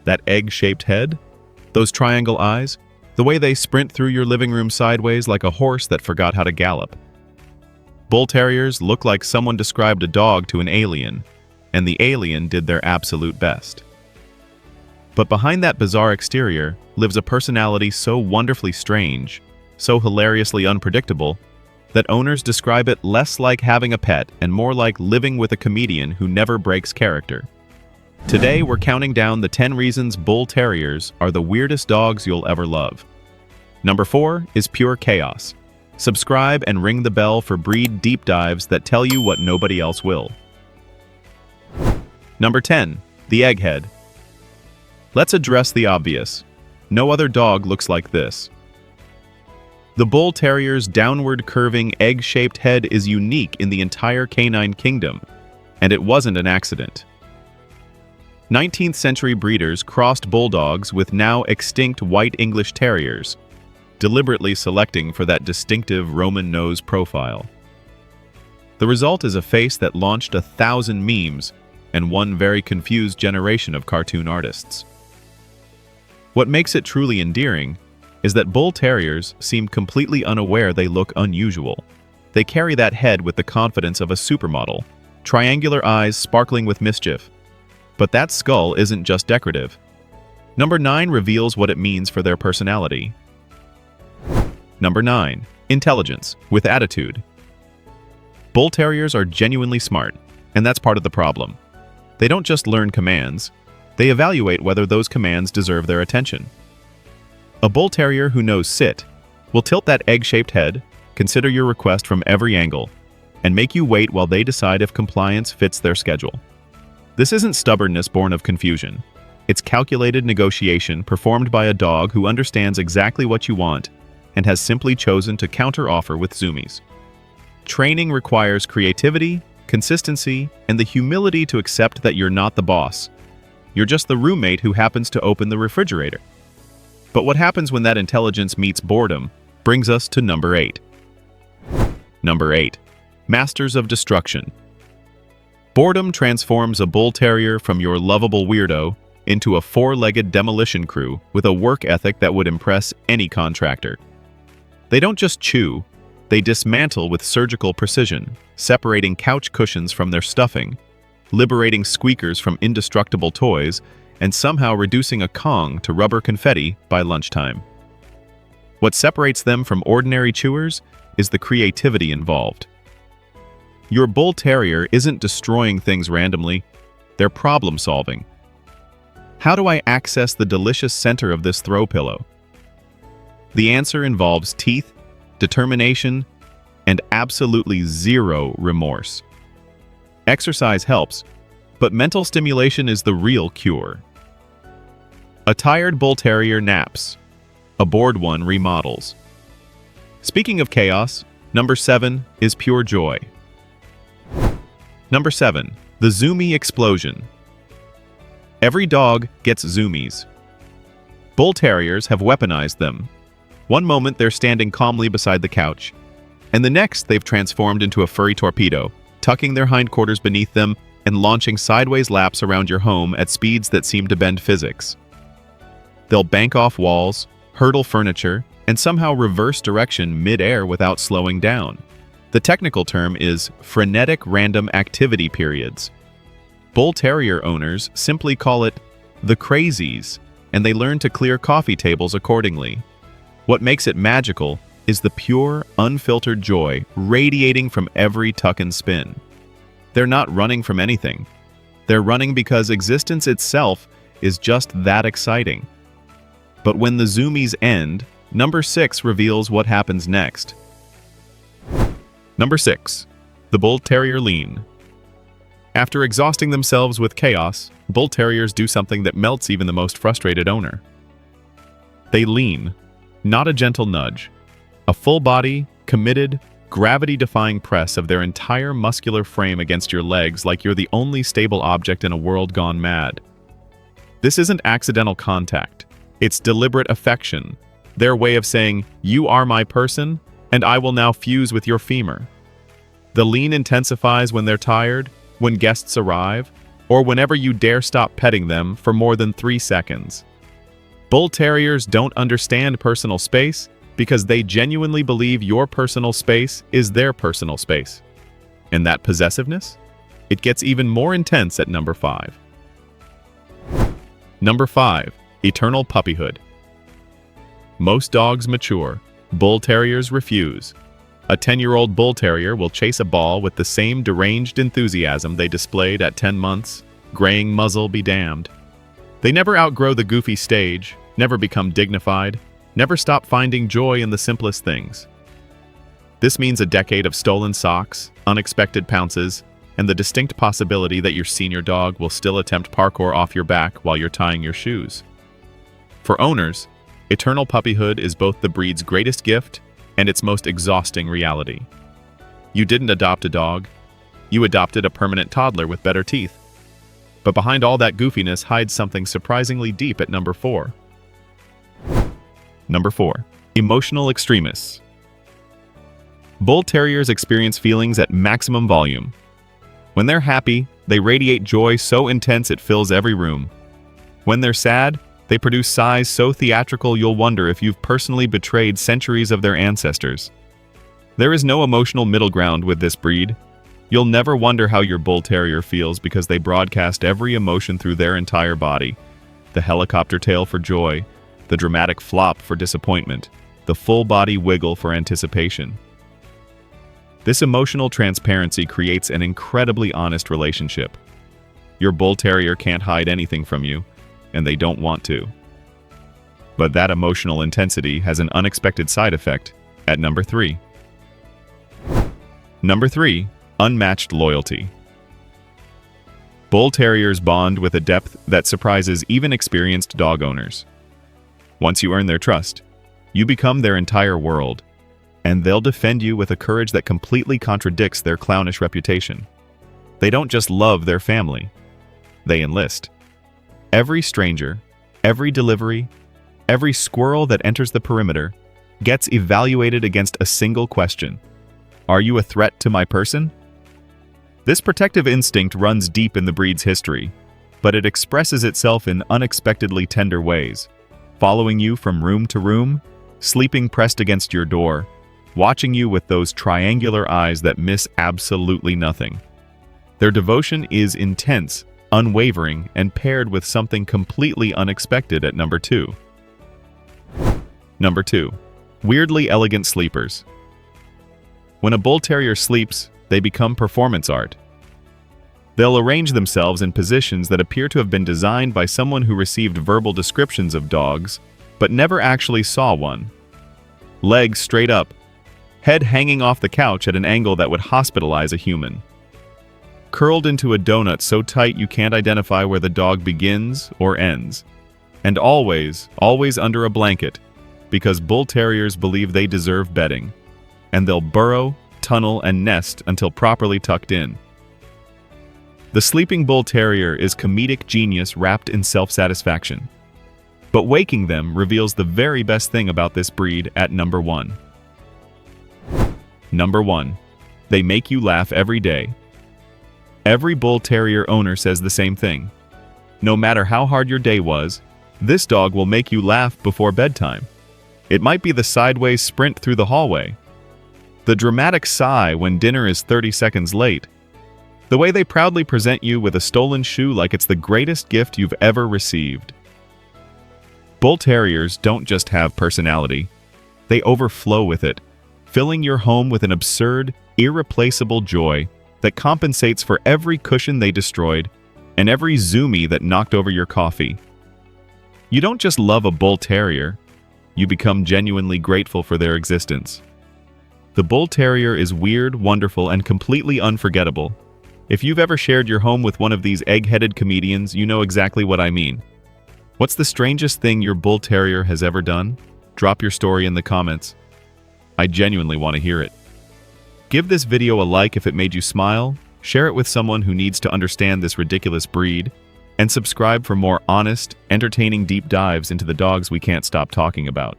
That egg-shaped head? Those triangle eyes? The way they sprint through your living room sideways like a horse that forgot how to gallop. Bull Terriers look like someone described a dog to an alien, and the alien did their absolute best. But behind that bizarre exterior lives a personality so wonderfully strange, so hilariously unpredictable, that owners describe it less like having a pet and more like living with a comedian who never breaks character. Today, we're counting down the 10 reasons Bull Terriers are the weirdest dogs you'll ever love. Number 4 is pure chaos. Subscribe and ring the bell for breed deep dives that tell you what nobody else will. Number 10, the egghead. Let's address the obvious. No other dog looks like this. The Bull Terrier's downward curving egg-shaped head is unique in the entire canine kingdom, and it wasn't an accident. 19th century breeders crossed bulldogs with now extinct white English terriers, deliberately selecting for that distinctive Roman nose profile. The result is a face that launched 1,000 memes and one very confused generation of cartoon artists. What makes it truly endearing is that Bull Terriers seem completely unaware they look unusual. They carry that head with the confidence of a supermodel, triangular eyes sparkling with mischief. But that skull isn't just decorative. Number 9 reveals what it means for their personality. Number 9. Intelligence with attitude. Bull Terriers are genuinely smart, and that's part of the problem. They don't just learn commands, they evaluate whether those commands deserve their attention. A Bull Terrier who knows sit will tilt that egg-shaped head, consider your request from every angle, and make you wait while they decide if compliance fits their schedule. This isn't stubbornness born of confusion. It's calculated negotiation performed by a dog who understands exactly what you want and has simply chosen to counter-offer with zoomies. Training requires creativity, consistency, and the humility to accept that you're not the boss. You're just the roommate who happens to open the refrigerator. But what happens when that intelligence meets boredom brings us to number 8. Number 8. Masters of Destruction. Boredom transforms a Bull Terrier from your lovable weirdo into a four-legged demolition crew with a work ethic that would impress any contractor. They don't just chew, they dismantle with surgical precision, separating couch cushions from their stuffing, liberating squeakers from indestructible toys, and somehow reducing a Kong to rubber confetti by lunchtime. What separates them from ordinary chewers is the creativity involved. Your Bull Terrier isn't destroying things randomly, they're problem-solving. How do I access the delicious center of this throw pillow? The answer involves teeth, determination, and absolutely zero remorse. Exercise helps, but mental stimulation is the real cure. A tired Bull Terrier naps. A bored one remodels. Speaking of chaos, number 7 is pure joy. Number 7. The zoomie explosion. Every dog gets zoomies. Bull Terriers have weaponized them. One moment they're standing calmly beside the couch, and the next they've transformed into a furry torpedo, tucking their hindquarters beneath them and launching sideways laps around your home at speeds that seem to bend physics. They'll bank off walls, hurdle furniture, and somehow reverse direction mid-air without slowing down. The technical term is frenetic random activity periods. Bull Terrier owners simply call it the crazies, and they learn to clear coffee tables accordingly. What makes it magical is the pure, unfiltered joy radiating from every tuck and spin. They're not running from anything. They're running because existence itself is just that exciting. But when the zoomies end, number 6 reveals what happens next. Number 6. The Bull Terrier lean. After exhausting themselves with chaos, Bull Terriers do something that melts even the most frustrated owner. They lean, not a gentle nudge. A full-body, committed, gravity-defying press of their entire muscular frame against your legs like you're the only stable object in a world gone mad. This isn't accidental contact. It's deliberate affection, their way of saying, "You are my person, and I will now fuse with your femur." The lean intensifies when they're tired, when guests arrive, or whenever you dare stop petting them for more than 3 seconds. Bull Terriers don't understand personal space because they genuinely believe your personal space is their personal space. And that possessiveness? It gets even more intense at number 5. Number 5. Eternal puppyhood. Most dogs mature. Bull Terriers refuse. A 10-year-old Bull Terrier will chase a ball with the same deranged enthusiasm they displayed at 10 months, graying muzzle be damned. They never outgrow the goofy stage, never become dignified, never stop finding joy in the simplest things. This means a decade of stolen socks, unexpected pounces, and the distinct possibility that your senior dog will still attempt parkour off your back while you're tying your shoes. For owners, eternal puppyhood is both the breed's greatest gift and its most exhausting reality. You didn't adopt a dog, you adopted a permanent toddler with better teeth. But behind all that goofiness hides something surprisingly deep at number 4. Number 4. Emotional extremists. Bull Terriers experience feelings at maximum volume. When they're happy, they radiate joy so intense it fills every room. When they're sad, they produce sighs so theatrical you'll wonder if you've personally betrayed centuries of their ancestors. There is no emotional middle ground with this breed. You'll never wonder how your Bull Terrier feels because they broadcast every emotion through their entire body. The helicopter tail for joy, the dramatic flop for disappointment, the full body wiggle for anticipation. This emotional transparency creates an incredibly honest relationship. Your Bull Terrier can't hide anything from you, and they don't want to. But that emotional intensity has an unexpected side effect at number 3. Number 3. Unmatched loyalty. Bull Terriers bond with a depth that surprises even experienced dog owners. Once you earn their trust, you become their entire world, and they'll defend you with a courage that completely contradicts their clownish reputation. They don't just love their family, they enlist. Every stranger, every delivery, every squirrel that enters the perimeter gets evaluated against a single question. Are you a threat to my person? This protective instinct runs deep in the breed's history, but it expresses itself in unexpectedly tender ways, following you from room to room, sleeping pressed against your door, watching you with those triangular eyes that miss absolutely nothing. Their devotion is intense, unwavering, and paired with something completely unexpected at number 2. Number 2. Weirdly elegant sleepers. When a Bull Terrier sleeps, they become performance art. They'll arrange themselves in positions that appear to have been designed by someone who received verbal descriptions of dogs, but never actually saw one. Legs straight up, head hanging off the couch at an angle that would hospitalize a human. Curled into a donut so tight you can't identify where the dog begins or ends. And always under a blanket, because Bull Terriers believe they deserve bedding. And they'll burrow, tunnel, and nest until properly tucked in. The sleeping Bull Terrier is comedic genius wrapped in self-satisfaction. But waking them reveals the very best thing about this breed at number 1. Number 1. They make you laugh every day. Every Bull Terrier owner says the same thing. No matter how hard your day was, this dog will make you laugh before bedtime. It might be the sideways sprint through the hallway, the dramatic sigh when dinner is 30 seconds late, the way they proudly present you with a stolen shoe like it's the greatest gift you've ever received. Bull Terriers don't just have personality, they overflow with it, filling your home with an absurd, irreplaceable joy that compensates for every cushion they destroyed and every zoomie that knocked over your coffee. You don't just love a Bull Terrier, you become genuinely grateful for their existence. The Bull Terrier is weird, wonderful, and completely unforgettable. If you've ever shared your home with one of these egg-headed comedians, you know exactly what I mean. What's the strangest thing your Bull Terrier has ever done? Drop your story in the comments. I genuinely want to hear it. Give this video a like if it made you smile, share it with someone who needs to understand this ridiculous breed, and subscribe for more honest, entertaining deep dives into the dogs we can't stop talking about.